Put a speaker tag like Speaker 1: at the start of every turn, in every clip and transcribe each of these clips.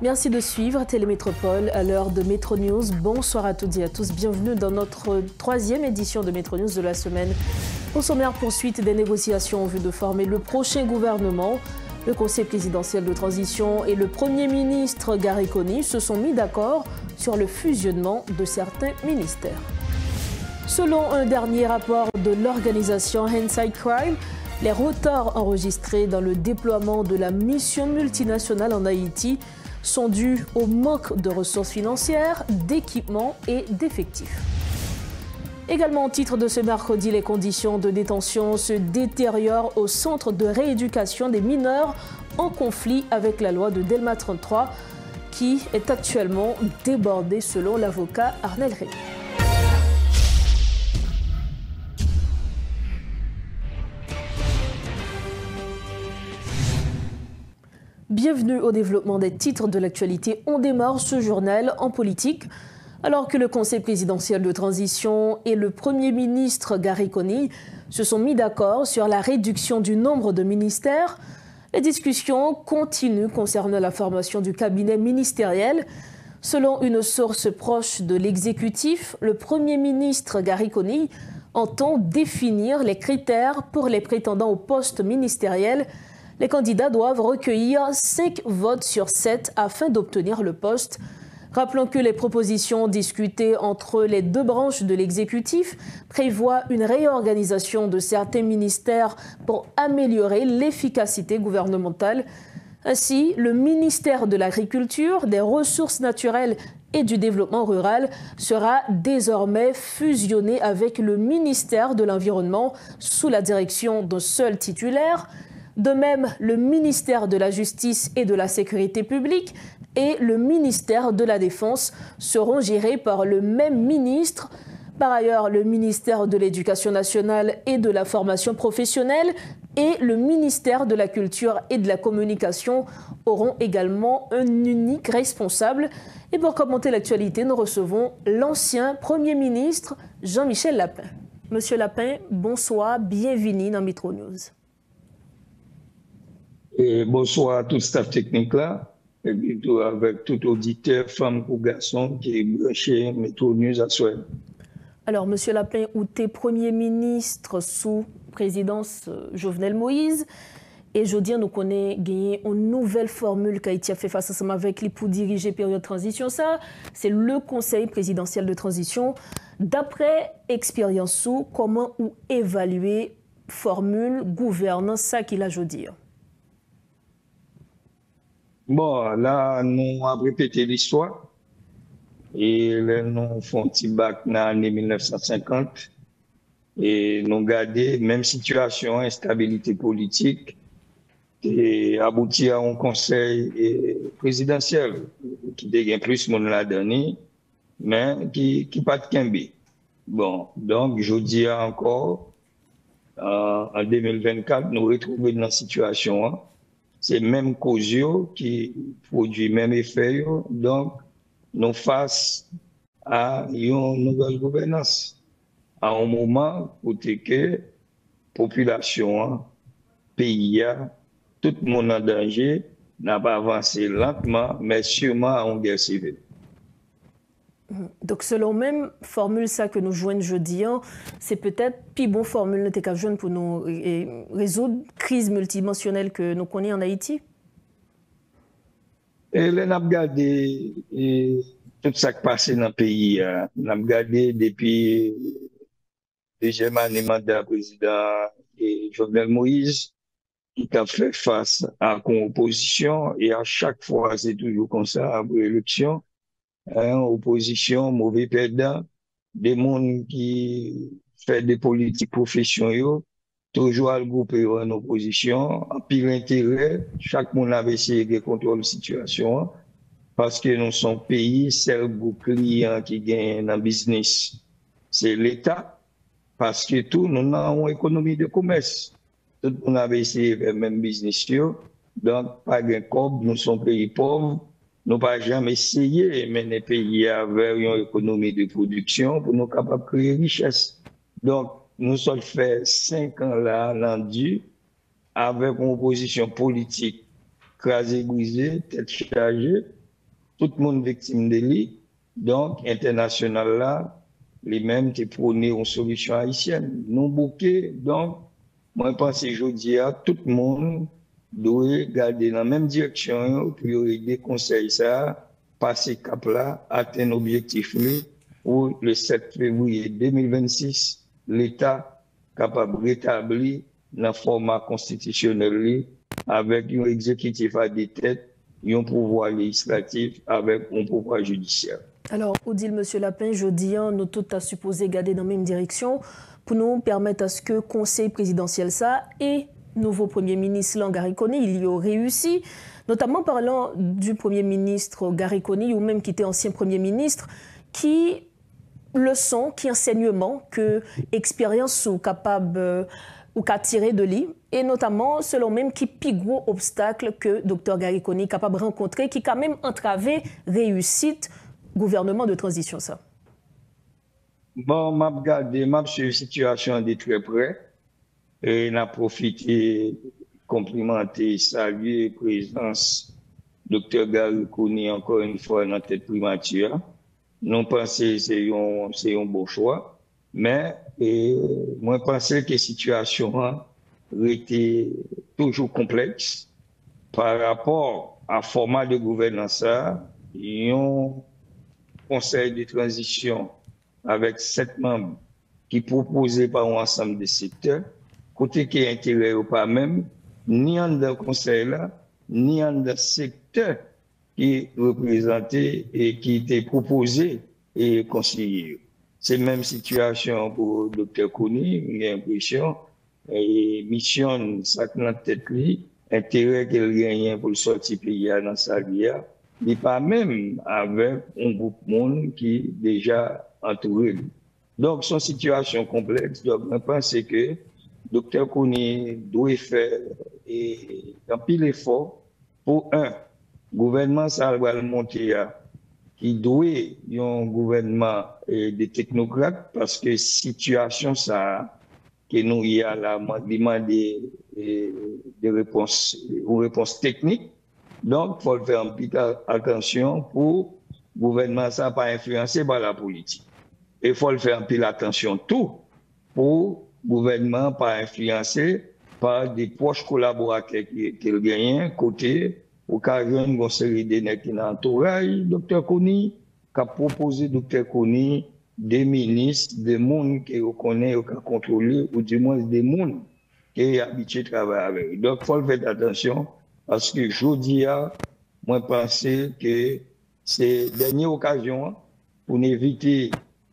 Speaker 1: Merci de suivre Télémétropole à l'heure de Métro News. Bonsoir à toutes et à tous. Bienvenue dans notre troisième édition de Métro News de la semaine. Au sommaire, poursuite des négociations en vue de former le prochain gouvernement. Le Conseil présidentiel de transition et le Premier ministre Gary Conille se sont mis d'accord sur le fusionnement de certains ministères. Selon un dernier rapport de l'organisation Hindsight Crime, les retards enregistrés dans le déploiement de la mission multinationale en Haïti sont dus au manque de ressources financières, d'équipements et d'effectifs. Également au titre de ce mercredi, les conditions de détention se détériorent au centre de rééducation des mineurs en conflit avec la loi de Delma 33 qui est actuellement débordée selon l'avocat Arnel Rémy. Bienvenue au développement des titres de l'actualité. On démarre ce journal en politique. Alors que le Conseil présidentiel de transition et le Premier ministre Gary Conille se sont mis d'accord sur la réduction du nombre de ministères, les discussions continuent concernant la formation du cabinet ministériel. Selon une source proche de l'exécutif, le Premier ministre Gary Conille entend définir les critères pour les prétendants au poste ministériel. Les candidats doivent recueillir 5 votes sur 7 afin d'obtenir le poste. Rappelons que les propositions discutées entre les deux branches de l'exécutif prévoient une réorganisation de certains ministères pour améliorer l'efficacité gouvernementale. Ainsi, le ministère de l'Agriculture, des Ressources naturelles et du Développement rural sera désormais fusionné avec le ministère de l'Environnement sous la direction d'un seul titulaire. De même, le ministère de la Justice et de la Sécurité publique et le ministère de la Défense seront gérés par le même ministre. Par ailleurs, le ministère de l'Éducation nationale et de la formation professionnelle et le ministère de la Culture et de la Communication auront également un unique responsable. Et pour commenter l'actualité, nous recevons l'ancien Premier ministre Jean-Michel Lapin. Monsieur Lapin, bonsoir, bienvenue dans Métro News.
Speaker 2: Et bonsoir à tout le staff technique là, et bientôt avec tout auditeur, femme ou garçon qui est branché Métro News à soi.
Speaker 1: Alors, Monsieur Lapin, où t'es Premier ministre sous présidence Jovenel Moïse, et je dis, nous connaissons gagné une nouvelle formule qu'Haïti a fait face ensemble avec lui pour diriger période de transition. Ça, c'est le Conseil présidentiel de transition. D'après expérience sous, comment ou évaluer formule gouvernance ça qu'il a je dire?
Speaker 2: Bon, là, nous avons répété l'histoire et là, nous faisons un petit bac dans l'année 1950 et nous gardons même situation, instabilité politique et abouti à un conseil présidentiel qui dégaine plus mon la dernière, mais qui pas de Kembe. Bon, donc je dis encore, en 2024, nous retrouvons dans la situation. C'est même cause qui produit même effet, donc nous face à une nouvelle gouvernance. À un moment où que population, pays, tout le monde en danger, n'a pas avancé lentement, mais sûrement en guerre civile.
Speaker 1: Donc, selon même formule ça que nous jouons jeudi, c'est peut-être plus bon formule qu'à jouer pour nous résoudre la crise multidimensionnelle que nous connaissons en Haïti?
Speaker 2: Et là, on a regardé tout ça qui passe dans le pays. On a regardé depuis le deuxième année mandat président Jovenel Moïse, qui a fait face à une opposition, et à chaque fois, c'est toujours comme ça, après l'élection. Opposition, mauvais perdant, des gens qui font des politiques professionnelles, toujours à le groupe en opposition, en pire intérêt, chaque monde avait essayé de contrôler la situation, parce que nous sommes pays, c'est le client qui gagne dans le business, c'est l'État, parce que tout, nous avons une économie de commerce. Tout le monde avait essayé de faire le même business, donc pas de cob, nous sommes pays pauvres. Nous n'avons pas jamais essayé de mener les pays vers une économie de production pour nous capables de créer richesse. Donc, nous sommes fait 5 ans là, rendu, avec une opposition politique crasée, brisée, tête chargée, tout le monde victime de lui. Donc, international là, les mêmes qui prôné une solution haïtienne. Non bouquet, donc, moi, je pense que je dis à tout le monde doit garder dans la même direction, priorité conseil ça, passer cap là, atteindre l'objectif où le 7 février 2026, l'État capable de rétablir le format constitutionnel avec un exécutif à des têtes, un pouvoir législatif avec un pouvoir judiciaire.
Speaker 1: Alors, Odile, M. Lapin, je dis, nous tous à supposé garder dans la même direction pour nous permettre à ce que le Conseil présidentiel ça et nouveau Premier ministre Gary Coney, il y a réussi, notamment parlant du Premier ministre Gary Coney ou même qui était ancien Premier ministre, qui leçon, qui enseignement, que expérience sont capables ou qu'à tirer de lui, et notamment selon même qui plus gros obstacle que Dr Gary Coney est capable de rencontrer, qui quand même entravé réussite gouvernement de transition ça.
Speaker 2: Bon, m'a regardé, m'a suivi la situation de très près et n'a profité complimenter, saluer la présence Dr Gary Coney encore une fois dans tête primature. Nous pensons que c'est un beau choix, mais moi pensais que la situation était toujours complexe par rapport à format de gouvernance. Il y a un conseil de transition avec 7 membres qui proposés par un ensemble de secteurs, côté qui est intérêt ou pas même, ni dans le conseil là, ni dans le secteur qui est représenté et qui était proposé et conseillé. C'est la même situation pour le Dr Coney, j'ai l'impression, et mission, ça dans tête lui, intérêt qu'il gagne pour le sortir pays dans sa vie, n'est pas même avec un groupe de monde qui est déjà entouré. Donc, son situation complexe, donc, je pense que Dr Coney doit faire un pile effort pour gouvernement, ça va monter qui doit un gouvernement des technocrates parce que situation ça que nous y a là demander des réponses techniques. Donc, il faut faire un peu attention pour le gouvernement ça pas influencé par la politique. Et il faut faire un peu attention tout pour le gouvernement pas influencé par des proches collaborateurs qu'il gagne côté au cas où une série de nègres qui n'entourent Dr Coney, qui a proposé Dr Coney des ministres, des monde qui connaît ou qui contrôler, ou du moins des monde qui est habitué à travailler avec. Donc, il faut faire attention parce que je dis, moi, je pense que c'est la dernière occasion pour éviter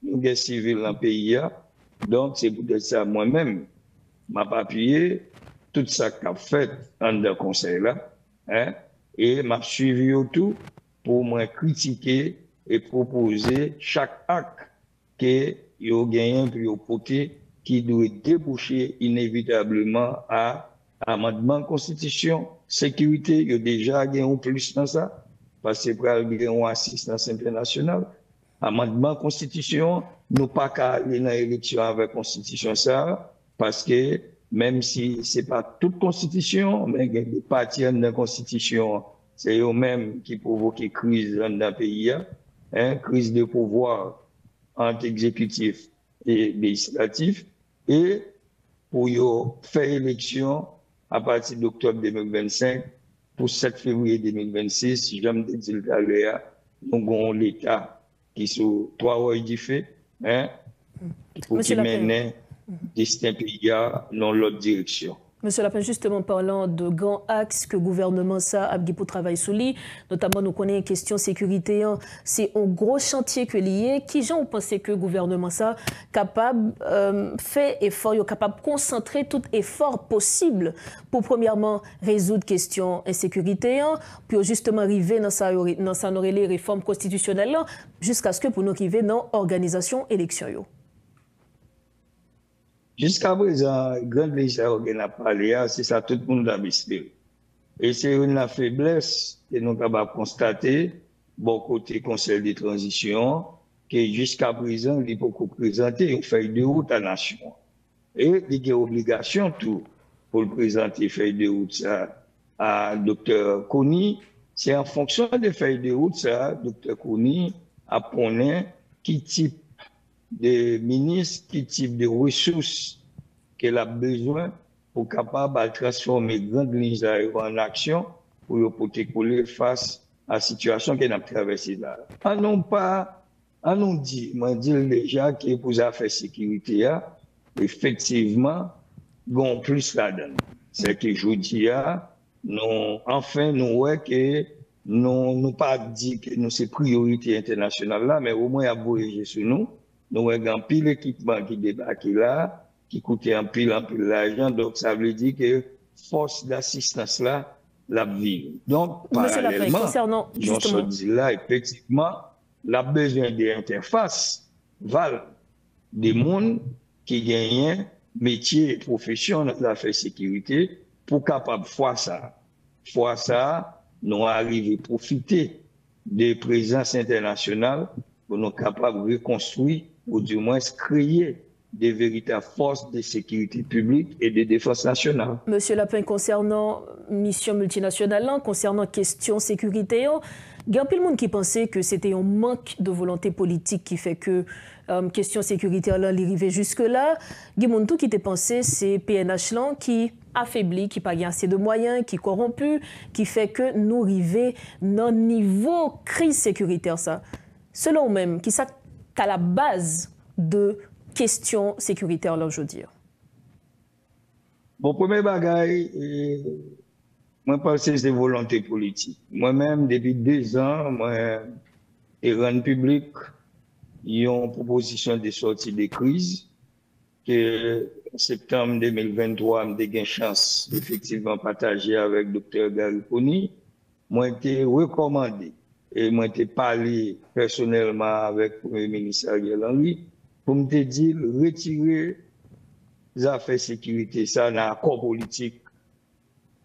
Speaker 2: une guerre civile dans le pays. Donc, c'est peut-être ça moi-même, m'a appuyé tout ça qu'a fait dans le conseil là, et m'a suivi autour pour me critiquer et proposer chaque acte que yo gagne pour yo porter qui doit déboucher inévitablement à amendement constitution sécurité yo déjà gagne plus dans ça parce que pour aller en assistance internationale amendement constitution nous pas qu'à aller dans élection avec constitution ça parce que même si c'est pas toute constitution mais il y a des parties dans la constitution c'est eux-mêmes qui provoquent crise dans le pays crise de pouvoir entre exécutif et législatif et pour faire élection à partir d'octobre 2025 pour 7 février 2026 si j'aime dire le cas nous avons l'État qui sont 3 heures du fait pour qui mène distinct pays dans l'autre direction.
Speaker 1: Monsieur Lapin, justement, parlant de grands axes que le gouvernement a pour travailler sous lui, notamment nous connaissons une question sécurité, c'est un gros chantier que lié. Qui gens ont pensé que le gouvernement ça capable faire effort, capable de concentrer tout effort possible pour premièrement résoudre question insécurité, puis justement arriver dans sa les réformes constitutionnelles jusqu'à ce que pour nous arriver dans l'organisation élection.
Speaker 2: Jusqu'à présent, grande législation qu'on a parlé, c'est ça tout le monde a espéré. Et c'est une faiblesse que nous avons constaté, bon côté conseil de transition, que jusqu'à présent, il faut présenter une feuille de route à la nation. Et il y a obligation tout pour présenter une feuille de route à Dr Coney, c'est en fonction des feuilles de route, ça, Dr. Kouni apprenait qui type de ministre, qui type de ressources qu'elle a besoin pour capable de transformer grandes lignes en action pour coller face à la situation qu'elle a traversée là. On dit déjà que pour les affaires de sécurité, effectivement, bon plus là-dedans. C'est que je dis, enfin, nous voyons que nous pas dit que nous c'est priorité internationale là, mais au moins à voyager sur nous. Nous avons un pile équipement qui débarque là, qui coûte un pile d'argent. Donc, ça veut dire que force d'assistance là, la ville. Donc, parallèlement,
Speaker 1: justement
Speaker 2: dit là, effectivement, la besoin des interfaces valent des mondes qui gagnent métier et profession dans l'affaire sécurité pour capable fois ça, nous arriver à profiter des présences internationales pour nous capables de reconstruire ou du moins créer des véritables forces de sécurité publique et de défense nationale.
Speaker 1: Monsieur Lapin, concernant mission multinationale, concernant question sécurité, il y a un peu de monde qui pensait que c'était un manque de volonté politique qui fait que question sécuritaire là arrivait jusque-là. Il y a tout qui pensé c'est PNH là qui affaibli, qui n'a pas assez de moyens, qui est corrompu, qui fait que nous arrivons dans niveau crise sécuritaire ça. Selon vous-même, qui ça à la base de questions sécuritaires là aujourd'hui?
Speaker 2: Bon, premier bagaille, moi pense que c'est volonté politique. Moi-même, depuis 2 ans, moi, et rendu public, ils ont une proposition de sortie de crise que en septembre 2023, j'ai eu une chance effectivement partager avec Dr. Gary Kouni. Moi, été recommandé et moi, été parlé personnellement avec le Premier ministre Ariel Henry pour me dire retirer les affaires de sécurité, ça dans l'accord politique.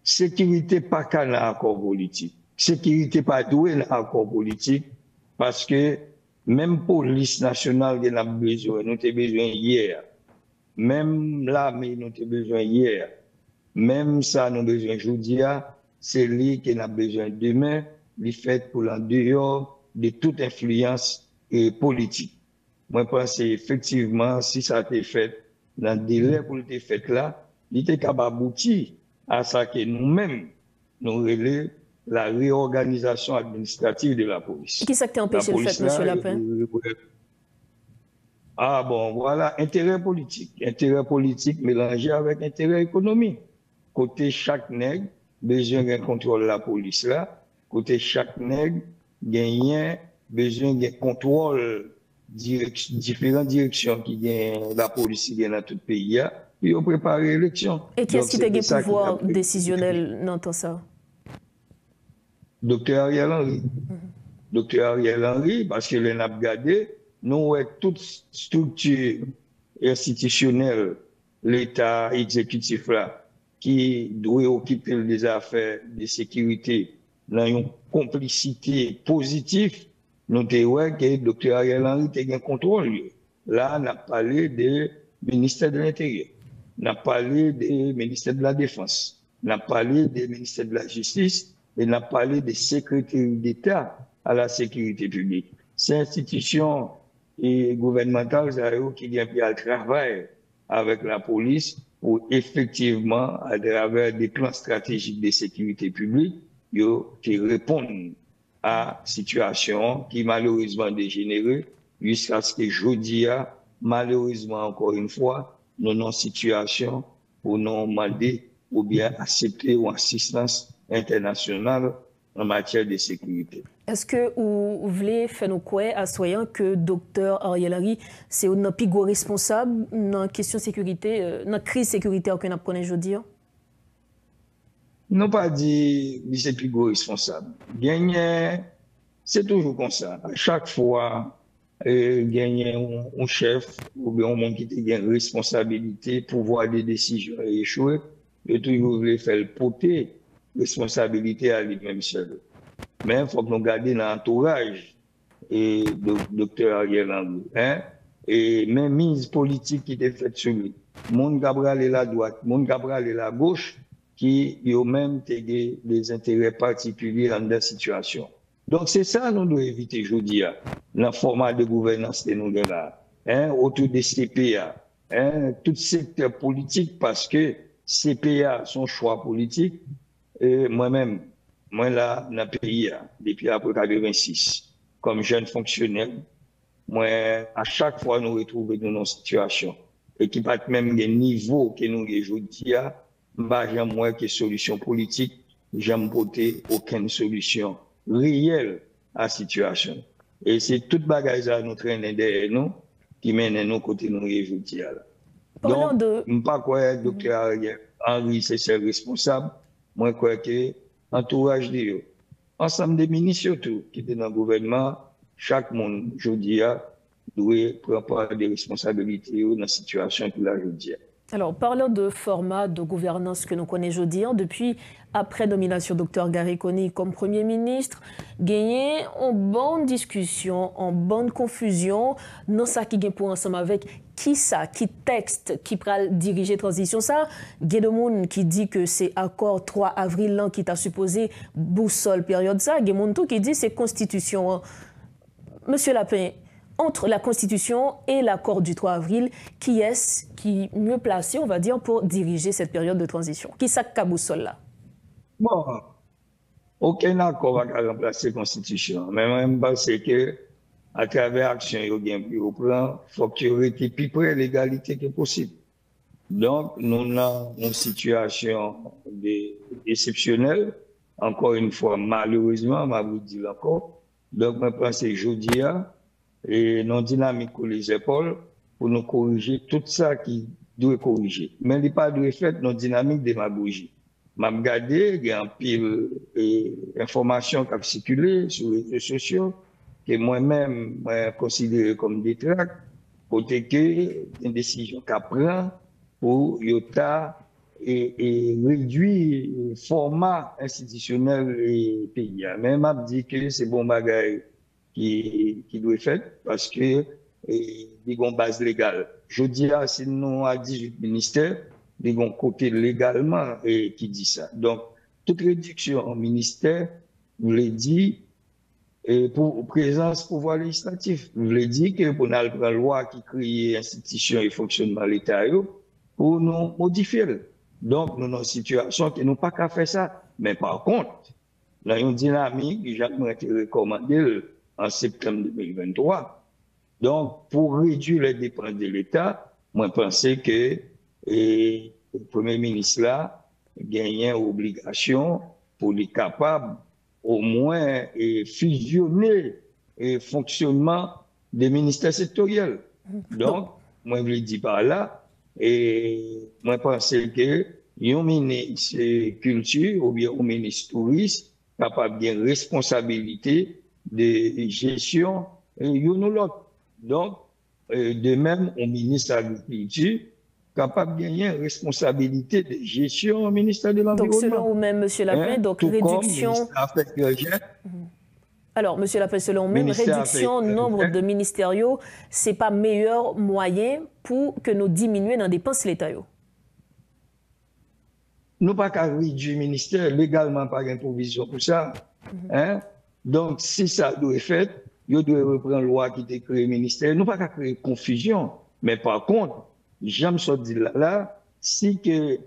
Speaker 2: Sécurité pas qu'un accord politique. Sécurité pas doué dans l'accord politique parce que même police nationale qui a besoin, nous avons besoin hier. Même l'armée, nous avons besoin hier. Même ça, nous avons besoin aujourd'hui. C'est lui qui a besoin demain, lui fait pour l'en dehors de toute influence politique. Moi, je pense effectivement, si ça a été fait dans le délai pour le fait là, il était capable d'aboutir à ça que nous-mêmes, nous relèvons la réorganisation administrative de la police.
Speaker 1: Qui ça qui a empêché le fait, M. Lapin?
Speaker 2: Ah bon, voilà, intérêt politique mélangé avec intérêt économique. Côté chaque nègre, besoin d'un contrôle de la police là. Côté chaque nègre, gagnant besoin d'un contrôle différentes directions qui gagnent la police qui gagne dans tout le pays. Puis on prépare l'élection.
Speaker 1: Et qui est-ce qui a le pouvoir décisionnel dans tout ça?
Speaker 2: Dr. Ariel Henry. Dr. Ariel Henry, parce que l'on a regardé, nous avons toute structure institutionnelle, l'État exécutif là, qui doit occuper des affaires de sécurité dans une complicité positive. Nous avons que Dr. Ariel Henry a un contrôle. Là, on a parlé du ministère de l'Intérieur, on a parlé du ministère de la Défense, on a parlé du ministère de la Justice et on a parlé des secrétaires d'État à la sécurité publique. Ces institutions gouvernementales qui viennent le travail avec la police pour effectivement, à travers des plans stratégiques de sécurité publique, qui répondent à situation qui malheureusement dégénérée jusqu'à ce que jeudi, malheureusement encore une fois, nous avons une situation pour nous demander ou bien accepter une assistance internationale en matière de sécurité.
Speaker 1: Est-ce que vous voulez faire nous croire à soyant que Dr. Ariel Henry, c'est un plus gros responsable dans la question de sécurité, dans la crise sécuritaire que nous prenons aujourd'hui?
Speaker 2: Non pas dit que c'est plus gros responsable. Gagner, c'est toujours comme ça. À chaque fois, gagner un chef ou bien un monde qui a une responsabilité, pouvoir des décisions et échouer, de toujours voulu faire porter responsabilité à lui-même seul. Mais il faut que nous gardions l'entourage et Dr. Ariel Henry. Et même mise politique qui était faite sur lui. Mon Cabral est la droite, mon Cabral est la gauche, qui ont même des intérêts particuliers dans la situation. Donc, c'est ça que nous devons éviter, je dis, le format de gouvernance de nous là, autour des CPA, tout secteur politique, parce que CPA, son choix politique, et moi-même, moi là, dans le pays, depuis après 86, comme jeune fonctionnaire, moi, à chaque fois, nous retrouvons dans nos situations, et qui pas même des niveaux que nous aujourd'hui, j'aime moins que solution politique, j'aime voter aucune solution réelle à la situation. Et c'est toute bagaille à nous traîner derrière nous qui mène nous côté nous aujourd'hui. Donc, je ne pas croire que le docteur Henri, c'est seul responsable. Moi, je crois que l'entourage de eux, ensemble des ministres surtout, qui étaient dans le gouvernement, chaque monde, je dis, doit prendre part des responsabilités dans la situation qu'il a aujourd'hui.
Speaker 1: Alors, parlons de format de gouvernance que nous connaissons aujourd'hui. Depuis, après nomination Dr Gary Coney comme Premier ministre, gagné en bonne discussion, en bonne confusion, non ça qui gagne pour ensemble avec qui ça, qui texte, qui pourra diriger transition ça. Il y a des gens qui dit que c'est accord 3 avril là, qui t'a supposé boussole période ça. Il y a des gens qui dit c'est constitution. Monsieur Lapin, entre la Constitution et l'accord du 3 avril, qui est-ce qui est mieux placé, on va dire, pour diriger cette période de transition? Qui ça caboussole là?
Speaker 2: Bon, aucun accord va remplacer la Constitution. Mais moi, je pense que à travers l'action au plan, il faut qu'il y ait plus près de l'égalité que possible. Donc, nous avons une situation exceptionnelle, encore une fois, malheureusement, je vous dis encore. Donc, je pense que jeudi, et non dynamique pour les épaules pour nous corriger tout ça qui doit corriger. Mais il n'y a pas de fait non dynamique démagogie. Je regarde, il y a un pile d'informations qui ont circulé sur les réseaux sociaux que moi-même considère comme des tracts, côté que une décision qu'à prendre pour Yota et réduire le format institutionnel du pays. Même je dit que c'est bon bagage qui doit être fait parce que il y a une base légale. Je dis là, si nous à 18 ministères, il y a un côté légalement qui dit ça. Donc, toute réduction au ministère, vous l'avez dit, pour présence pouvoir législatif. Vous l'avez dit que pour nous prendre la loi qui crée institution et fonctionnement de l'État, pour nous modifier. Donc, nous avons une situation qui nous pas qu'à faire ça. Mais par contre, nous avons une dynamique qui a été recommandée en septembre 2023. Donc, pour réduire les dépenses de l'État, moi, je pensais que le Premier ministre là gagnait une obligation pour être capable au moins fusionner le fonctionnement des ministères sectoriels. Donc, moi, je le dis par là, et moi, je pensais que un ministre culture ou bien un ministre tourisme capable de responsabilité de gestion et une ou l'autre. Donc, de même, un ministre de l'Agriculture capable de gagner une responsabilité de gestion au ministère de l'Environnement.
Speaker 1: Donc, selon vous-même, M. Lapin, donc réduction. Alors, M. Lapin, selon vous-même, réduction nombre de ministériaux, ce n'est pas meilleur moyen pour que nous diminuions dans les dépenses l'État.
Speaker 2: Nous pas qu'à réduire le ministère, légalement, pas de provision pour ça. Donc, si ça doit être fait, il doit reprendre la loi qui a créé le ministère. Nous pas qu'à créer confusion. Mais par contre, j'aime ça dire là, si que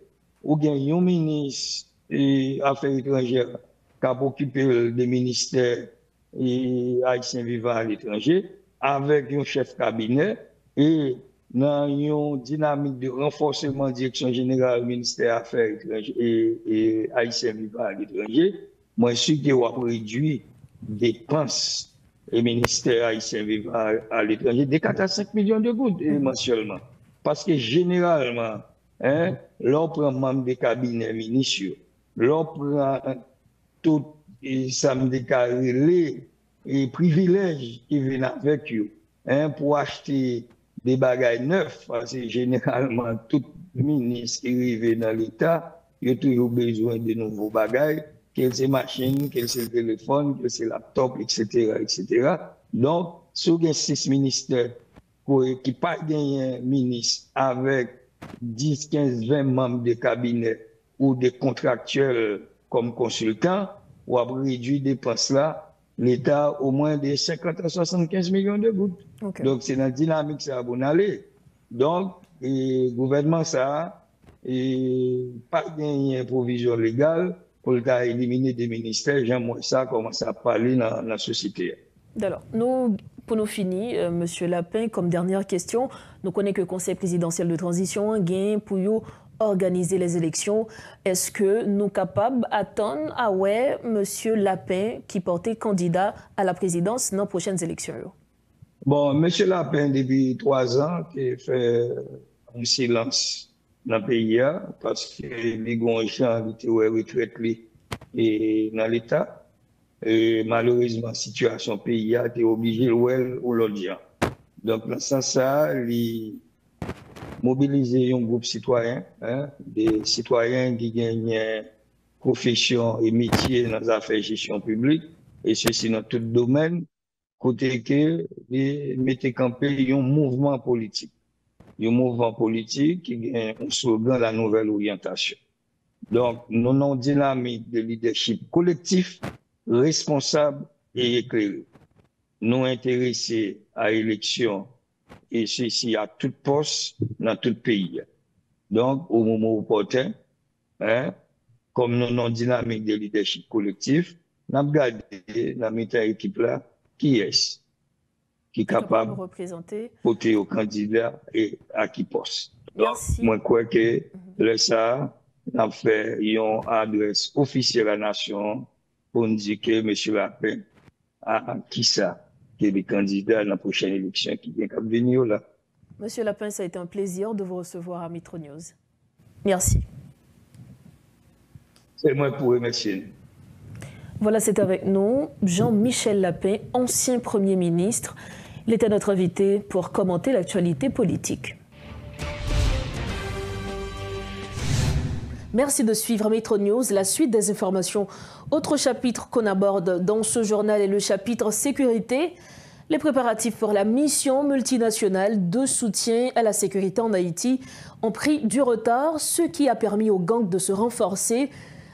Speaker 2: ou bien un ministre des Affaires étrangères qui a occupé des ministères haïtiens vivant à l'étranger, avec un chef cabinet et dans une dynamique de renforcement de direction générale du ministère des Affaires étrangères et haïtiens vivant à l'étranger, moi, je suis qui a réduit des dépenses et ministère haïtien vivant à l'étranger de 4 à 5 millions de gouttes mensuellement. Parce que généralement, l'on prend membre des cabinets ministériels, l'on prend tout samedi carré et privilèges qui viennent avec eux pour acheter des bagages neufs. Parce que généralement, tout ministre qui arrive dans l'État, il a toujours besoin de nouveaux bagages. Quelles sont les machines, quels sont les téléphones, quels sont les laptops, etc., etc. Donc, si vous avez 6 ministères qui pas gagné ministre avec 10, 15, 20 membres de cabinet ou des contractuels comme consultants, ou à réduire des dépenses là, l'État au moins des 50 à 75 millions de gouttes.
Speaker 1: Okay.
Speaker 2: Donc, c'est dans la dynamique ça va aller. Donc, le gouvernement ça, et pas gagné provision légale pour éliminer des ministères, j'aime ça commence à parler dans la société.
Speaker 1: Alors, pour nous finir, Monsieur Lapin, comme dernière question, nous connaissons que le Conseil présidentiel de transition a gagné pour organiser les élections. Est-ce que nous sommes capables d'attendre Monsieur Lapin qui portait candidat à la présidence dans les prochaines élections?
Speaker 2: Bon, Monsieur Lapin, depuis 3 ans, qui fait un silence dans le pays parce que les gens étaient retraite et dans l'État. Et malheureusement, la situation pays a été obligée de l'autre. Donc, dans ce sens-là, mobiliser un groupe citoyen, des citoyens qui gagnent profession et métier dans les affaires de gestion publique, et ceci dans tout domaine, côté que mettez campé un mouvement politique. Un mouvement politique qui gagne un slogan, la nouvelle orientation. Donc, nous avons une dynamique de leadership collectif, responsable et éclairé. Nous intéressés à l'élection et ceci à toute poste dans tout pays. Donc, au moment opportun, comme nous avons une dynamique de leadership collectif, nous avons regardé dans notre équipe là qui est capable de
Speaker 1: représenter
Speaker 2: voter au candidat et à qui poste.
Speaker 1: Merci.
Speaker 2: Donc, moi, je crois que ça, nous avons fait une adresse officielle à la nation pour nous dire que M. Lapin a qui ça, qui est le candidat à la prochaine élection qui vient de venir là.
Speaker 1: Monsieur Lapin, ça a été un plaisir de vous recevoir à Metro News. Merci.
Speaker 2: C'est moi pour remercier.
Speaker 1: Voilà, c'est avec nous Jean-Michel Lapin, ancien Premier ministre. Il était notre invité pour commenter l'actualité politique. Merci de suivre Metro News, la suite des informations. Autre chapitre qu'on aborde dans ce journal est le chapitre sécurité. Les préparatifs pour la mission multinationale de soutien à la sécurité en Haïti ont pris du retard, ce qui a permis aux gangs de se renforcer.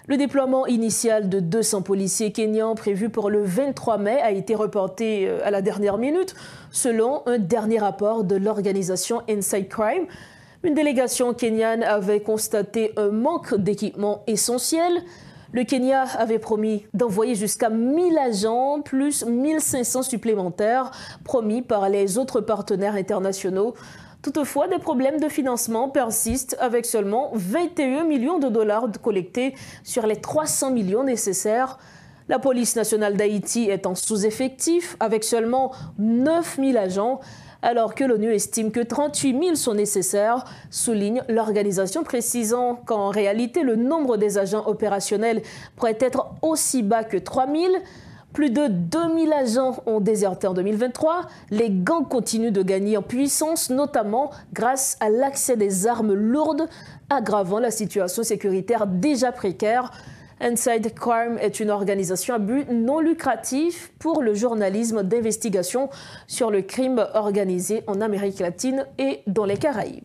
Speaker 1: Le déploiement initial de 200 policiers kenyans prévu pour le 23 mai a été reporté à la dernière minute, selon un dernier rapport de l'organisation Inside Crime. Une délégation kenyane avait constaté un manque d'équipements essentiels. Le Kenya avait promis d'envoyer jusqu'à 1000 agents, plus 1500 supplémentaires, promis par les autres partenaires internationaux. Toutefois, des problèmes de financement persistent avec seulement 21 millions de dollars collectés sur les 300 millions nécessaires. La police nationale d'Haïti est en sous-effectif avec seulement 9000 agents, alors que l'ONU estime que 38 000 sont nécessaires, souligne l'organisation, précisant qu'en réalité, le nombre des agents opérationnels pourrait être aussi bas que 3 000. Plus de 2000 agents ont déserté en 2023. Les gangs continuent de gagner en puissance, notamment grâce à l'accès des armes lourdes, aggravant la situation sécuritaire déjà précaire. Inside Crime est une organisation à but non lucratif pour le journalisme d'investigation sur le crime organisé en Amérique latine et dans les Caraïbes.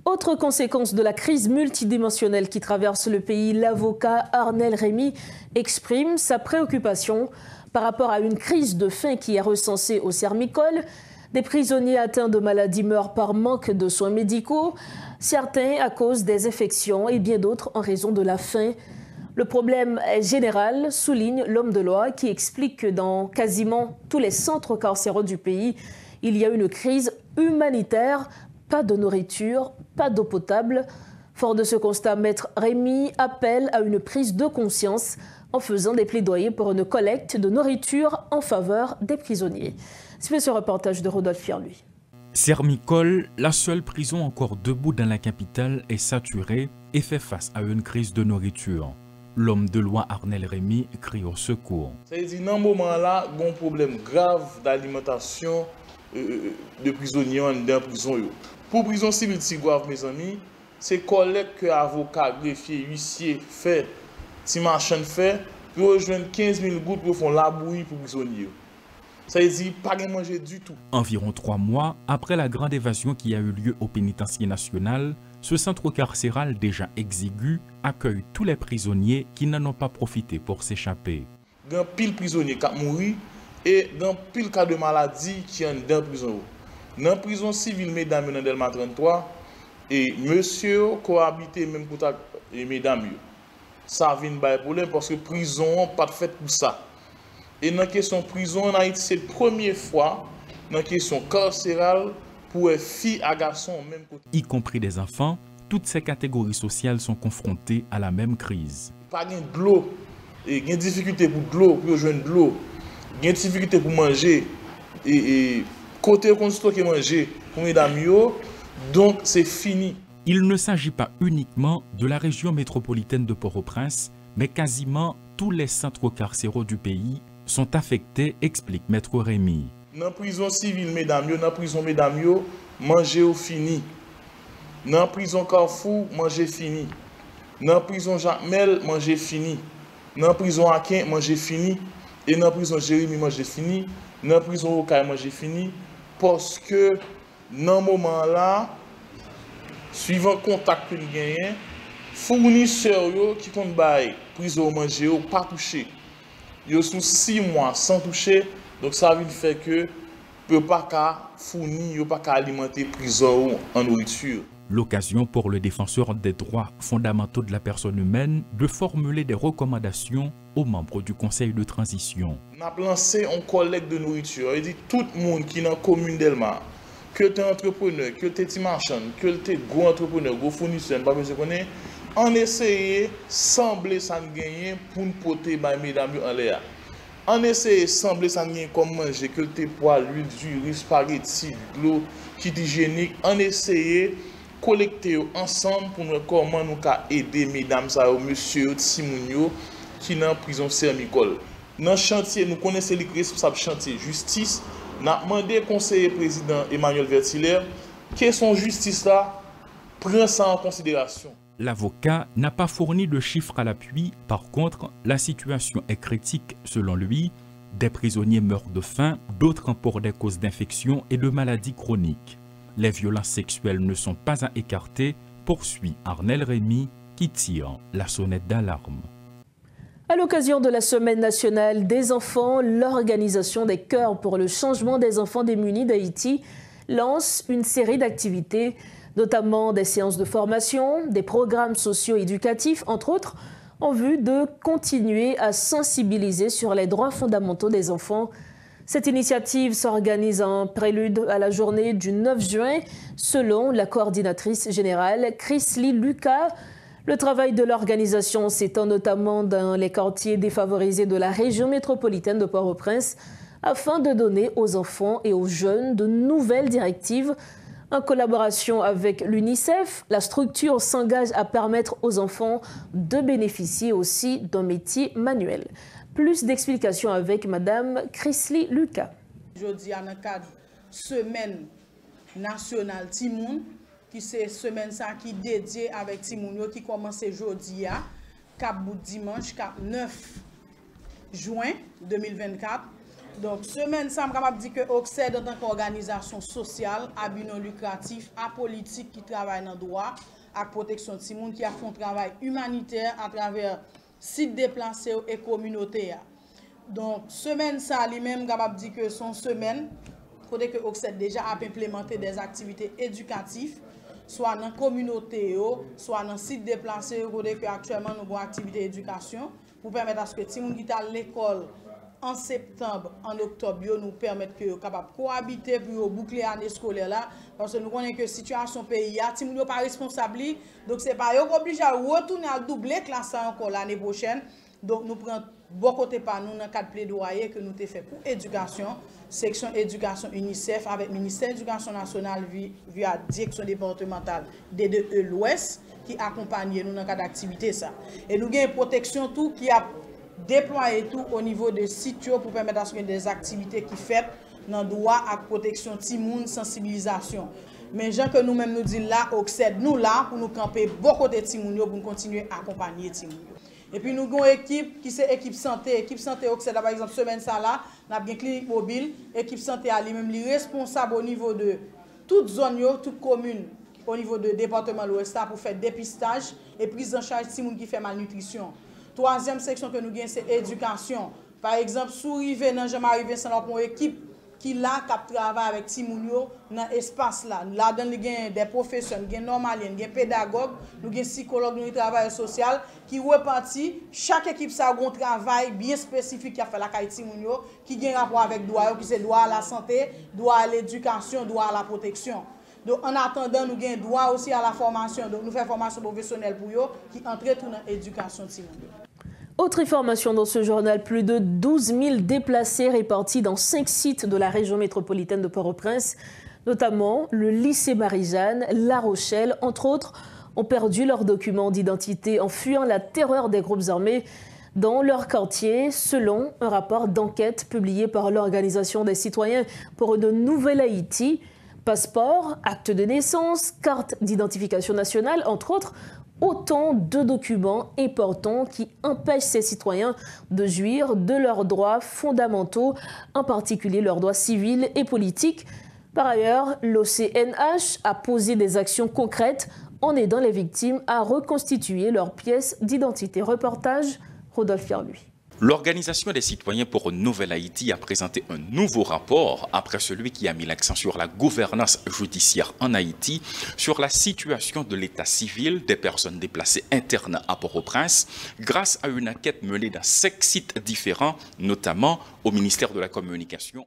Speaker 1: Autre conséquence de la crise multidimensionnelle qui traverse le pays, l'avocat Arnel Rémy exprime sa préoccupation par rapport à une crise de faim qui est recensée au Sermicol. Des prisonniers atteints de maladies meurent par manque de soins médicaux, certains à cause des infections et bien d'autres en raison de la faim. Le problème est général, souligne l'homme de loi qui explique que dans quasiment tous les centres carcéraux du pays, il y a une crise humanitaire. Pas de nourriture, pas d'eau potable. Fort de ce constat, Maître Rémy appelle à une prise de conscience en faisant des plaidoyers pour une collecte de nourriture en faveur des prisonniers. C'est ce reportage de Rodolphe Firluy.
Speaker 3: Sermicol, la seule prison encore debout dans la capitale, est saturée et fait face à une crise de nourriture. L'homme de loi Arnel Rémy crie au secours.
Speaker 4: Ça veut dire dans ce moment-là, il y a un problème grave d'alimentation de prisonniers dans la prison. Pour prison civile Tigouave, mes amis, c'est collecte que avocats, greffiers, huissiers fait, si machin fait, pour rejoindre 15 000 gouttes pour faire la bouillie pour prisonniers. Ça veut dire pas de manger du tout.
Speaker 3: Environ 3 mois après la grande évasion qui a eu lieu au pénitencier national, Ce centre carcéral déjà exigu accueille tous les prisonniers qui n'en ont pas profité pour s'échapper.
Speaker 4: Il y a pile prisonniers qui ont mouru et il y a pile cas de maladie qui sont dans la prison. Dans la prison civile, mesdames, dans Delma 33, et monsieur cohabité même pour les mesdames. Ça vient de problème parce que la prison n'est pas faite pour ça. Et dans la question prison en Haïti, c'est la première fois dans la question carcérale pour les filles et garçons même côté.
Speaker 3: Y compris des enfants, toutes ces catégories sociales sont confrontées à la même crise.
Speaker 4: Pas de l'eau, il y a des difficultés pour de l'eau, pour joindre de l'eau, il y a des difficultés pour manger, et côté qu'on stocke manger pour mesdames, donc c'est fini.
Speaker 3: Il ne s'agit pas uniquement de la région métropolitaine de Port-au-Prince, mais quasiment tous les centres carcéraux du pays sont affectés, explique Maître Rémi.
Speaker 4: Dans la prison civile, mesdames, dans la prison, mesdames, manger au fini. Dans la prison Carrefour, manger fini. Dans la prison Jacmel, manger fini. Dans la prison Akin, manger fini. Et dans la prison Jérémy, manger fini. Dans la prison Okaï, manger fini. Parce que dans ce moment-là, suivant le contact que nous gagnons, fournisseurs qui comptent bail, prison manger, pas touché. Ils sont 6 mois sans toucher. Donc ça veut dire que ne peut pas fournir, ne peut pas alimenter prison en nourriture.
Speaker 3: L'occasion pour le défenseur des droits fondamentaux de la personne humaine de formuler des recommandations aux membres du Conseil de transition.
Speaker 4: On a lancé un collecte de nourriture. Il dit tout le monde qui est dans la commune d'Elma, que tu es entrepreneur, que tu es petit marchand, que tu es gros entrepreneur, gros fournisseur, pas besoin de connaître, on essaye de sembler ça gagner pour nous porter mesdames en l'air. On essaye de sembler ça gagner comme manger, que tu poils, l'huile, du riz, spaghetti, de l'eau, qui est hygiénique. On essaye de collecter ensemble pour nous comment nous aider mesdames, monsieur, Timounio, qui est dans la prison Sermicole. Dans le chantier, nous connaissons les responsables chantier justice. Nous avons demandé au conseiller président Emmanuel Vertilaire que son justice là prend ça en considération.
Speaker 3: L'avocat n'a pas fourni de chiffres à l'appui. Par contre, la situation est critique selon lui. Des prisonniers meurent de faim, d'autres pour des causes d'infection et de maladies chroniques. Les violences sexuelles ne sont pas à écarter, poursuit Arnel Rémi qui tire la sonnette d'alarme.
Speaker 1: À l'occasion de la Semaine nationale des enfants, l'Organisation des Cœurs pour le changement des enfants démunis d'Haïti lance une série d'activités, notamment des séances de formation, des programmes socio-éducatifs, entre autres, en vue de continuer à sensibiliser sur les droits fondamentaux des enfants. Cette initiative s'organise en prélude à la journée du 9 juin, selon la coordinatrice générale Chrisly Lucas. Le travail de l'organisation s'étend notamment dans les quartiers défavorisés de la région métropolitaine de Port-au-Prince afin de donner aux enfants et aux jeunes de nouvelles directives. En collaboration avec l'UNICEF, la structure s'engage à permettre aux enfants de bénéficier aussi d'un métier manuel. Plus d'explications avec Madame Chrisly Lucas.
Speaker 5: Aujourd'hui, dans le cadre de la Semaine nationale Timoun, qui c'est semaine qui dédiée avec Timoun, qui commence aujourd'hui, cap dimanche, cap 9 juin 2024. Donc, semaine, ça me capable de dire que OCSED, en tant qu'organisation sociale, à but non lucratif, apolitique, qui travaille dans le droit, à protection de Timoun, qui a fait un travail humanitaire à travers sites déplacés et communautaires. Donc, semaine, ça, lui-même, capable de dire que son semaine, côté que OCSED déjà a implémenté des activités éducatives, soit dans la communauté, soit dans le site déplacé, côté que actuellement nous avons activité d'éducation, pour permettre à ce que Timoun qui est à l'école en septembre, en octobre, nous permettent que capable cohabiter pour boucler l'année scolaire là, parce que nous connaissons que la situation pays a, Timoun n'est pas responsable, donc c'est pas obligé à retourner à doubler classe encore l'année prochaine. Donc nous prenons bon côté par nous dans le cadre plaidoyer que nous avons fait pour éducation, section éducation UNICEF avec le ministère de l'Éducation nationale via direction départementale DDE l'Ouest qui accompagne nous dans le cadre d'activité ça. Et nous avons une protection tout qui a déployé tout au niveau de sites pour permettre à ce que des activités qui faites dans le droit à protection Timoun, sensibilisation. Mais gens que nous-mêmes nous disons là, OCSED nous là pour nous camper beaucoup de Timoun pour nous continuer à accompagner Timoun. Et puis nous avons une équipe qui c'est équipe santé. Équipe santé OCSED, par exemple, semaine ça là, nous avons une clinique mobile. Équipe santé à lui-même responsable au niveau de toute zone, toute commune au niveau de département de l'Ouest pour faire dépistage et prise en charge de gens qui fait malnutrition. Troisième section que nous avons, c'est éducation. Par exemple, sous rive dans Jean-Marie Vincent, nous avons une équipe qui là qui travaille avec Timounio dans l'espace là. Là dedans il y a des professionnels, des normaliens, des pédagogues, nous avons des psychologues, des travailleurs sociaux qui repartit chaque équipe ça a un travail bien spécifique qui a fait la caille Timounio qui a un rapport avec droit qui c'est droit à la santé, droit à l'éducation, droit à la protection. Donc en attendant nous avons droit aussi à la formation. Donc nous faisons formation professionnelle pour eux qui entrent tout dans l'éducation Timounio.
Speaker 1: Autre information dans ce journal, plus de 12 000 déplacés répartis dans 5 sites de la région métropolitaine de Port-au-Prince, notamment le lycée Marie-Jeanne, La Rochelle, entre autres, ont perdu leurs documents d'identité en fuyant la terreur des groupes armés dans leur quartier, selon un rapport d'enquête publié par l'Organisation des citoyens pour une nouvelle Haïti. Passeport, acte de naissance, carte d'identification nationale, entre autres, autant de documents importants qui empêchent ces citoyens de jouir de leurs droits fondamentaux, en particulier leurs droits civils et politiques. Par ailleurs, l'OCNH a posé des actions concrètes en aidant les victimes à reconstituer leurs pièces d'identité. Reportage, Rodolphe Pierluy.
Speaker 3: L'Organisation des citoyens pour une nouvelle Haïti a présenté un nouveau rapport après celui qui a mis l'accent sur la gouvernance judiciaire en Haïti, sur la situation de l'état civil des personnes déplacées internes à Port-au-Prince, grâce à une enquête menée dans 5 sites différents, notamment au ministère de la Communication,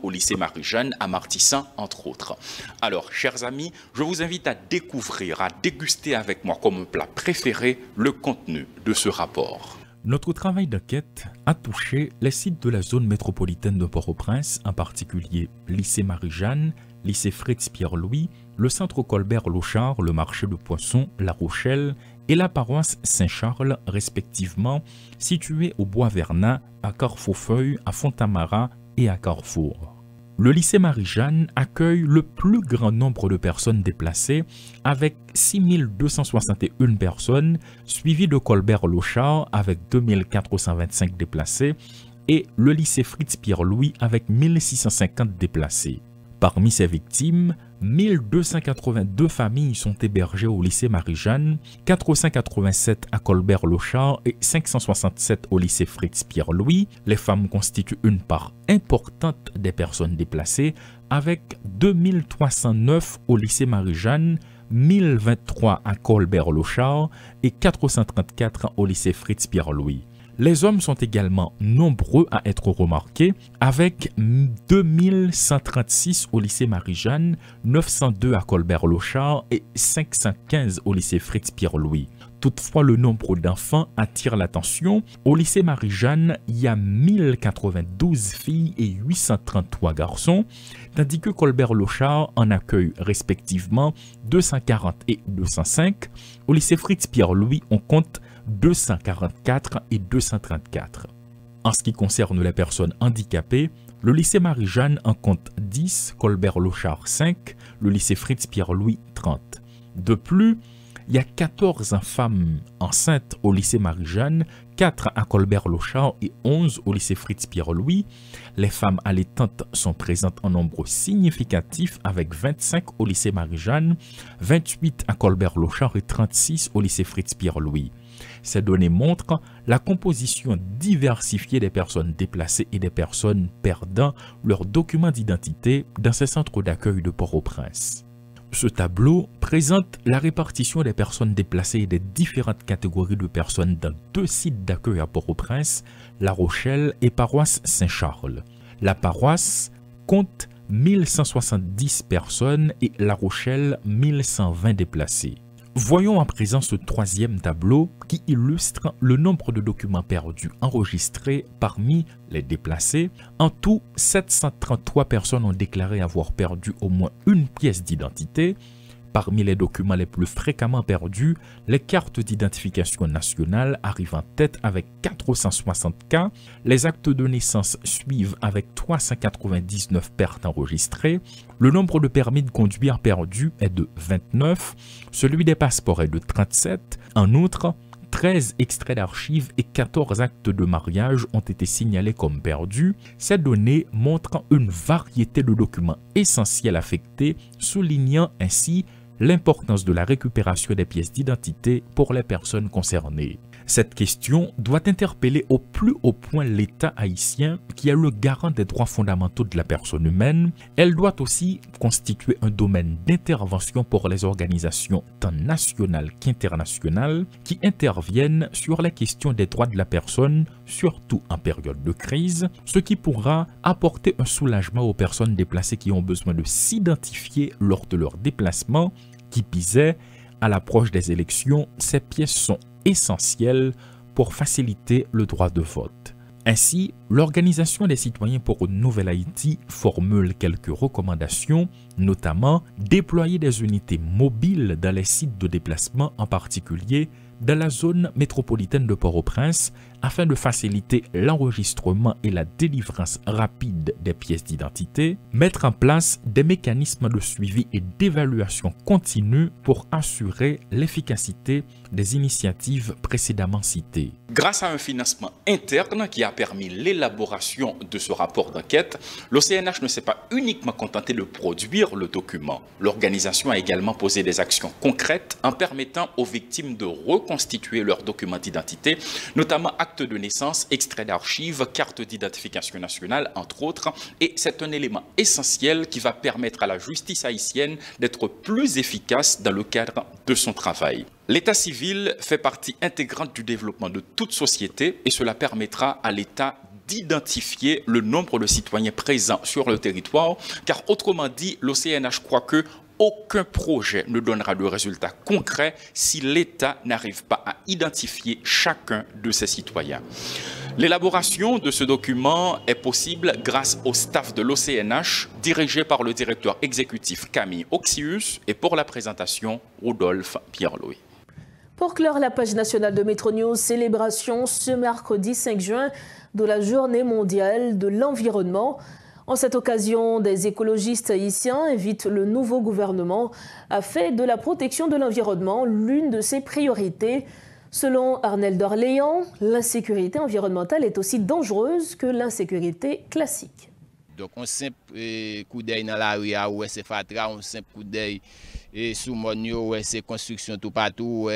Speaker 3: au lycée Marie-Jeanne à Martissan, entre autres. Alors, chers amis, je vous invite à découvrir, à déguster avec moi comme un plat préféré le contenu de ce rapport. Notre travail d'enquête a touché les sites de la zone métropolitaine de Port-au-Prince, en particulier lycée Marie-Jeanne, lycée Fritz-Pierre-Louis, le centre Colbert-Lochard, le marché de Poisson, La Rochelle et la paroisse Saint-Charles, respectivement, situés au Bois-Vernat, à Carrefourfeuille, à Fontamara et à Carrefour. Le lycée Marie-Jeanne accueille le plus grand nombre de personnes déplacées avec 6261 personnes, suivi de Colbert-Lochard avec 2425 déplacés et le lycée Fritz-Pierre-Louis avec 1650 déplacés. Parmi ces victimes, 1282 familles sont hébergées au lycée Marie-Jeanne, 487 à Colbert-Lochard et 567 au lycée Fritz-Pierre-Louis. Les femmes constituent une part importante des personnes déplacées, avec 2309 au lycée Marie-Jeanne, 1023 à Colbert-Lochard et 434 au lycée Fritz-Pierre-Louis. Les hommes sont également nombreux à être remarqués, avec 2136 au lycée Marie-Jeanne, 902 à Colbert-Lochard et 515 au lycée Fritz-Pierre-Louis. Toutefois, le nombre d'enfants attire l'attention. Au lycée Marie-Jeanne, il y a 1092 filles et 833 garçons, tandis que Colbert-Lochard en accueille respectivement 240 et 205. Au lycée Fritz-Pierre-Louis, on compte 244 et 234. En ce qui concerne les personnes handicapées, le lycée Marie-Jeanne en compte 10, Colbert-Lochard 5, le lycée Fritz-Pierre-Louis 30. De plus, il y a 14 femmes enceintes au lycée Marie-Jeanne, 4 à Colbert-Lochard et 11 au lycée Fritz-Pierre-Louis. Les femmes allaitantes sont présentes en nombre significatif avec 25 au lycée Marie-Jeanne, 28 à Colbert-Lochard et 36 au lycée Fritz-Pierre-Louis. Ces données montrent la composition diversifiée des personnes déplacées et des personnes perdant leurs documents d'identité dans ces centres d'accueil de Port-au-Prince. Ce tableau présente la répartition des personnes déplacées et des différentes catégories de personnes dans 2 sites d'accueil à Port-au-Prince, La Rochelle et paroisse Saint-Charles. La paroisse compte 1170 personnes et La Rochelle 1120 déplacés. Voyons à présent ce 3e tableau qui illustre le nombre de documents perdus enregistrés parmi les déplacés. En tout, 733 personnes ont déclaré avoir perdu au moins une pièce d'identité. Parmi les documents les plus fréquemment perdus, les cartes d'identification nationale arrivent en tête avec 460 cas. Les actes de naissance suivent avec 399 pertes enregistrées. Le nombre de permis de conduire perdus est de 29. Celui des passeports est de 37. En outre, 13 extraits d'archives et 14 actes de mariage ont été signalés comme perdus. Ces données montrent une variété de documents essentiels affectés, soulignant ainsi l'importance de la récupération des pièces d'identité pour les personnes concernées. Cette question doit interpeller au plus haut point l'État haïtien qui est le garant des droits fondamentaux de la personne humaine. Elle doit aussi constituer un domaine d'intervention pour les organisations tant nationales qu'internationales qui interviennent sur les questions des droits de la personne, surtout en période de crise, ce qui pourra apporter un soulagement aux personnes déplacées qui ont besoin de s'identifier lors de leur déplacement. Qui pisait, à l'approche des élections, ces pièces sont essentielles pour faciliter le droit de vote. Ainsi, l'Organisation des citoyens pour une nouvelle Haïti formule quelques recommandations, notamment déployer des unités mobiles dans les sites de déplacement, en particulier dans la zone métropolitaine de Port-au-Prince, afin de faciliter l'enregistrement et la délivrance rapide des pièces d'identité, mettre en place des mécanismes de suivi et d'évaluation continue pour assurer l'efficacité des initiatives précédemment citées.
Speaker 6: Grâce à un financement interne qui a permis l'élaboration de ce rapport d'enquête, l'OCNH ne s'est pas uniquement contenté de produire le document. L'organisation a également posé des actions concrètes en permettant aux victimes de reconstituer leurs documents d'identité, notamment actes de naissance, extraits d'archives, cartes d'identification nationale, entre autres. Et c'est un élément essentiel qui va permettre à la justice haïtienne d'être plus efficace dans le cadre de son travail. L'état civil fait partie intégrante du développement de toute société et cela permettra à l'État d'identifier le nombre de citoyens présents sur le territoire, car autrement dit, l'OCNH croit que aucun projet ne donnera de résultats concrets si l'État n'arrive pas à identifier chacun de ses citoyens. L'élaboration de ce document est possible grâce au staff de l'OCNH, dirigé par le directeur exécutif Camille Oxius, et pour la présentation, Rodolphe Pierre-Louis.
Speaker 1: Pour clore la page nationale de Métro News, célébration ce mercredi 5 juin de la Journée mondiale de l'environnement. En cette occasion, des écologistes haïtiens invitent le nouveau gouvernement à faire de la protection de l'environnement l'une de ses priorités. Selon Arnel d'Orléans, l'insécurité environnementale est aussi dangereuse que l'insécurité classique.
Speaker 7: Donc, un simple coup d'œil dans la rue, où c'est fatra, un simple coup d'œil sous Monio, où c'est construction tout partout,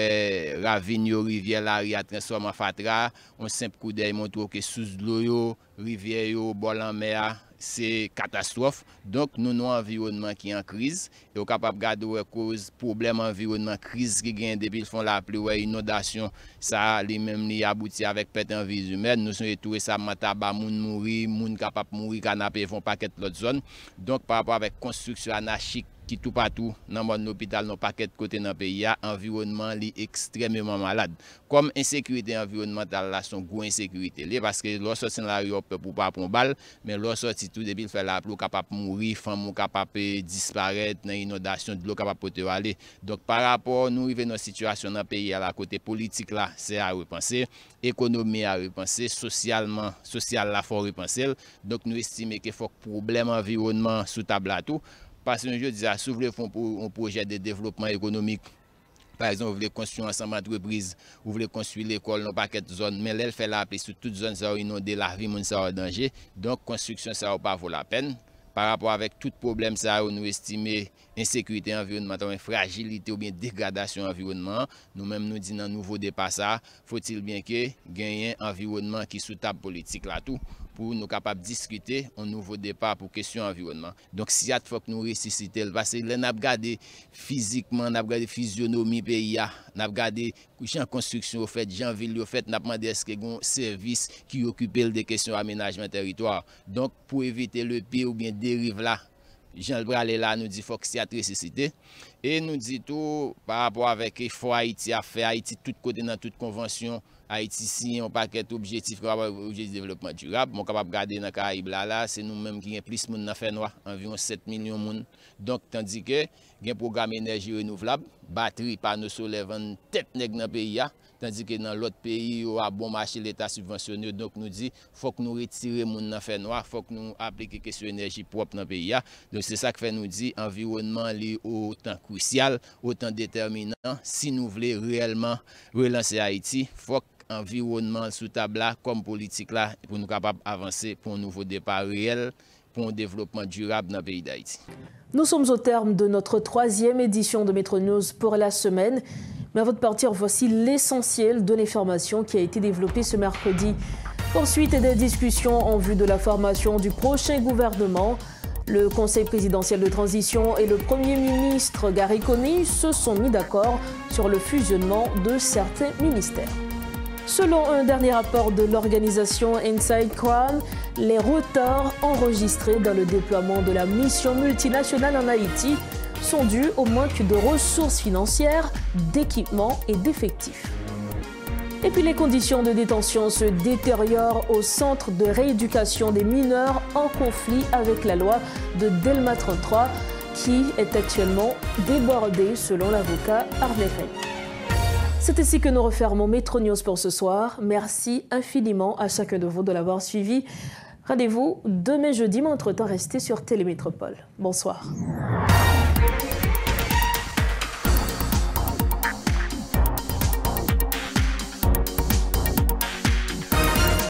Speaker 7: ravine, rivière, la rue, transforme en fatra, un simple coup d'œil montre que sous l'eau, rivière, bol en mer, c'est catastrophe. Donc, nous avons un environnement qui est en crise. Et nous sommes capables de regarder les causes, problème environnement, crise qui gagne depuis le fond de la pluie, inondation, ça, les mêmes li abouti avec perte en vie humaine. Nous sommes tout ça, mataba, moun mourir, moun capable mourir, canapé, font paquet l'autre zone. Donc, par rapport avec construction anarchique, qui tout partout dans mon hôpital, dans paquet de côté dans le pays, environnement est extrêmement malade. Comme insécurité environnementale, là, sont gros insécurité. Parce que lorsque sorti dans la rue, on peut pas prendre balle, mais lorsque sorti tout depuis faire la pluie, capable de mourir, femme capable de disparaître, dans l'inondation, de l'eau capable de aller. Donc par rapport, nous arrivons dans une situation dans le pays, à la côté politique là, c'est à repenser, économie à repenser, socialement, social là, faut repenser. Donc nous estimons qu'il faut que problème environnement sous table à tout. Parce que je dis, si vous voulez faire un projet de développement économique, par exemple, vous voulez construire ensemble entreprise, vous voulez construire l'école dans paquet de zones, mais elle fait la paix sur toute zone, ça va inonder la vie, ça va en danger. Donc, construction, ça va pas vaut la peine. Par rapport avec tout problème, ça nous estimons insécurité environnementale, fragilité ou bien dégradation environnement. Nous-mêmes nous disons dans nouveau départ ça, faut-il bien que gagner un environnement qui sous table politique là tout pour nous capables de discuter un nouveau départ pour question environnement. Donc si il faut que nous ressusciter parce que là n'a regardé physiquement, n'a regardé physionomie pays, n'a regardé gens construction au fait, gens ville au fait, n'a demandé est-ce qu'il y a un service qui occupe des questions aménagement territoire. Donc pour éviter le pire ou bien dérive là, Jean Bralé là nous dit faut que c'est ressuscité et nous dit tout par rapport avec effort Haïti a fait Haïti tout côté dans toute convention Haïti si un paquet objectif de développement durable mon capable garder dans Caraïbes là c'est nous mêmes qui avons plus monde dans fait noir environ 7 millions de monde donc tandis que un programme énergie renouvelable batterie panneaux solaires en tête nèg dans pays tandis que dans l'autre pays, on a bon marché, l'État subventionné. Donc nous dit, faut que nous retirions mon dans fait noir, faut que nous appliquions question énergie propre dans le pays. Donc c'est ça que fait nous dit, environnement est autant crucial, autant déterminant. Si nous voulons réellement relancer Haïti, faut environnement sous table là, comme politique là, pour nous capables d'avancer pour un nouveau départ réel, pour un développement durable dans le pays d'Haïti.
Speaker 1: Nous sommes au terme de notre 3e édition de Metro News pour la semaine. Mais avant de partir, voici l'essentiel de l'information qui a été développée ce mercredi. Poursuite des discussions en vue de la formation du prochain gouvernement. Le Conseil présidentiel de transition et le Premier ministre Gary Coney se sont mis d'accord sur le fusionnement de certains ministères. Selon un dernier rapport de l'organisation Inside Crown, les retards enregistrés dans le déploiement de la mission multinationale en Haïti sont dus au manque de ressources financières, d'équipements et d'effectifs. Et puis les conditions de détention se détériorent au centre de rééducation des mineurs en conflit avec la loi de Delma 33 qui est actuellement débordée selon l'avocat Arnel Rey. C'est ainsi que nous refermons Metro News pour ce soir. Merci infiniment à chacun de vous de l'avoir suivi. Rendez-vous demain jeudi, mais entre-temps, restez sur Télémétropole. Bonsoir.